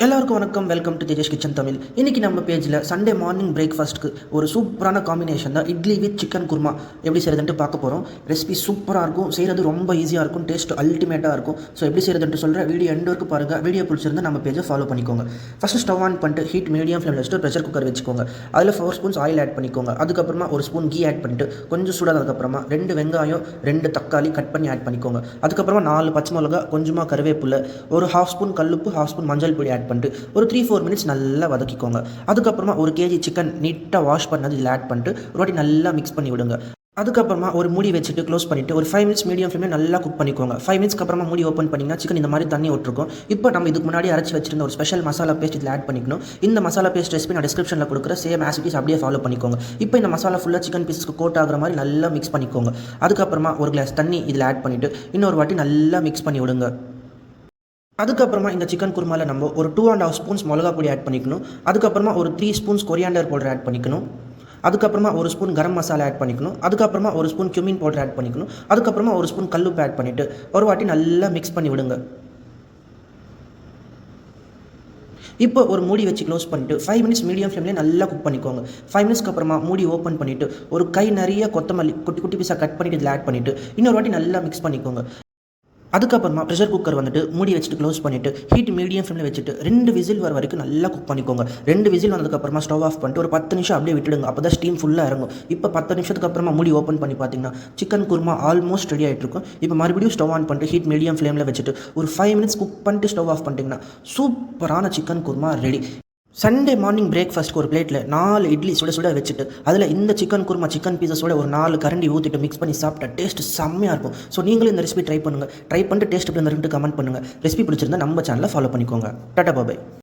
எல்லாருக்கும் வணக்கம். Welcome to Tejas kitchen Tamil. இன்றைக்கி நம்ம பேஜில் சண்டே மார்னிங் பிரேக்ஃபாஸ்ட்டுக்கு ஒரு சூப்பரான காம்பினேஷன் தான் இட்லி வித் சிக்கன் குருமா எப்படி செய்கிறதுன்ட்டு பார்க்க போகிறோம். ரெசிபி சூப்பராக இருக்கும், செய்கிறது ரொம்ப ஈஸியாக இருக்கும், டேஸ்ட் அல்டிமேட்டாக இருக்கும். ஸோ எப்படி செய்கிறதுன்ட்டு சொல்கிறேன், வீடியோ எண்ட் வரைக்கும் பாருங்கள். வீடியோ பிடிச்சிருந்தா நம்ம பேஜை ஃபாலோ பண்ணிக்கோங்க. ஃபஸ்ட்டு ஸ்டவ் ஆன் பண்ணிட்டு ஹீட் மீடியம் ஃப்ளேமில் வச்சுட்டு ப்ரெஷர் குக்கர் வச்சுக்கோங்க. அதில் 4 ஸ்பூன்ஸ் ஆயில் ஆட் பண்ணிக்கோங்க. அதுக்கப்புறமா 1 ஸ்பூன் கீ ஆட் பண்ணிட்டு கொஞ்சம் சூடானதுக்கப்புறமா 2 வெங்காயம் 2 தக்காளி கட் பண்ணி ஆட் பண்ணிக்கோங்க. அதுக்கப்புறமா 4 பச்சை மிளகா, கொஞ்சமாக கருவேப்பிலை, ஒரு 1/2 ஸ்பூன் கல்லுப்பு, 1/2 ஸ்பூன் மஞ்சள் பொடி ஆட் பண்ணிட்டு ஒரு 3-4 மினிட்ஸ் நல்லா வதக்கிக்கோங்க. அதுக்கப்புறமா 1 kg சிக்கன் நீட்டாக வாஷ் பண்ணது இதில் ஆட் பண்ணிட்டு ஒரு வாட்டி நல்லா மிக்ஸ் பண்ணி விடுங்க. அதுக்கப்புறமா ஒரு மூடி வச்சுட்டு க்ளோஸ் பண்ணிவிட்டு ஒரு 5 மினிட்ஸ் மீடியம் ஃப்ளேமில் நல்லா குக் பண்ணிக்கோங்க. 5 மினிட்ஸ்க்கு அப்புறமா மூடி ஓப்பன் பண்ணிங்கன்னா சிக்கன் இந்த மாதிரி தண்ணி விட்டுருக்கும். இப்போ நம்ம இதுக்கு முன்னாடி அரைச்சி வச்சிருந்த ஒரு ஸ்பெஷல் மசாலா பேஸ்ட் இதில் ஆட் பண்ணிக்கணும். இந்த மசாலா பேஸ்ட் ரெசிபி நான் டிஸ்கிரிப்ஷனில் கொடுக்குற சேம் ஆஸ் இட் இஸ் அப்படியே ஃபாலோ பண்ணிக்கோங்க. இப்போ இந்த மசாலா ஃபுல்லாக சிக்கன் பீஸஸ்க்கு கோட் ஆகிற மாதிரி நல்லா மிக்ஸ் பண்ணிக்கோங்க. அதுக்கப்புறமா ஒரு கிளாஸ் தண்ணி இதில் ஆட் பண்ணிவிட்டு இன்னொரு வாட்டி நல்லா மிக்ஸ் பண்ணி விடுங்க. அதுக்கப்புறமா இந்த சிக்கன் குருமாவில் நம்ம ஒரு 2.5 ஸ்பூன்ஸ் மிளகா பொடி ஆட் பண்ணிக்கணும். அதுக்கப்புறமா ஒரு 3 ஸ்பூன்ஸ் கொரியாண்டர் பவுடர் ஆட் பண்ணிக்கணும். அதுக்கப்புறமா 1 ஸ்பூன் கரம் மசாலா ஆட் பண்ணிக்கணும். அதுக்கப்புறமா 1 ஸ்பூன் cumin பவுடர் ஆட் பண்ணிக்கணும். அதுக்கப்புறமா 1 ஸ்பூன் கல்லுப்பு ஆட் பண்ணிவிட்டு ஒரு வாட்டி நல்லா மிக்ஸ் பண்ணி விடுங்க. இப்போ ஒரு மூடி வச்சு க்ளோஸ் பண்ணிவிட்டு 5 மினிட்ஸ் மீடியம் ஃப்ளேம்லேயே நல்லா குக் பண்ணிக்கோங்க. 5 மினிட்ஸ்க்கு அப்புறமா மூடி ஓப்பன் பண்ணிவிட்டு ஒரு கை நிறைய கொத்தமல்லி குட்டி குட்டி பீஸாக கட் பண்ணிவிட்டு இதில் ஆட் பண்ணிவிட்டு இன்னொரு வாட்டி நல்லா மிக்ஸ் பண்ணிக்கோங்க. அதுக்கப்புறமா ப்ரெஷர் குக்கர் வந்துட்டு மூடி வச்சுட்டு க்ளோஸ் பண்ணிவிட்டு ஹீட் மீடியம் ஃப்ளேமில் வச்சுட்டு 2 விசில் வர வரைக்கும் நல்லா குக் பண்ணிக்கோங்க. 2 விசில் வந்ததுக்கப்புறமா ஸ்டவ் ஆஃப் பண்ணிட்டு ஒரு 10 நிமிஷம் அப்படியே விட்டுடுங்க. அப்போ தான் ஸ்டீம் ஃபுல்லாக இறங்கும். இப்போ 10 நிமிஷத்துக்கு அப்புறமா மூடி ஓப்பன் பண்ணி பார்த்தீங்கன்னா சிக்கன் குருமா ஆல்மோஸ்ட் ரெடி ஆகிட்டு இருக்கும். இப்போ மறுபடியும் ஸ்டவ் ஆன் பண்ணிட்டு ஹீட் மீடியம் ஃப்ளேமில் வச்சுட்டு ஒரு 5 மினிட்ஸ் குக் பண்ணிட்டு ஸ்டவ் ஆஃப் பண்ணிட்டீங்கன்னா சூப்பரான chicken kurma ready. Sunday morning பிரேக்ஃபாஸ்ட்க்கு ஒரு பிளேட்டில் 4 இட்லி சுட சுட வச்சுட்டு அதில் இந்த சிக்கன் குருமா சிக்கன் பீஸஸோட ஒரு 4 கரண்டி ஊற்றிட்டு மிக்ஸ் பண்ணி சாப்பிட்டா டேஸ்ட் செம்மையாக இருக்கும். ஸோ நீங்களும் இந்த ரெசிபி ட்ரை பண்ணுங்கள். ட்ரை பண்ணிட்டு டேஸ்ட் எப்படி கமெண்ட் பண்ணுங்கள். ரெசிபி பிடிச்சிருந்தா நம்ம சேனலை ஃபாலோ பண்ணிக்கோங்க. டாடா பாய்.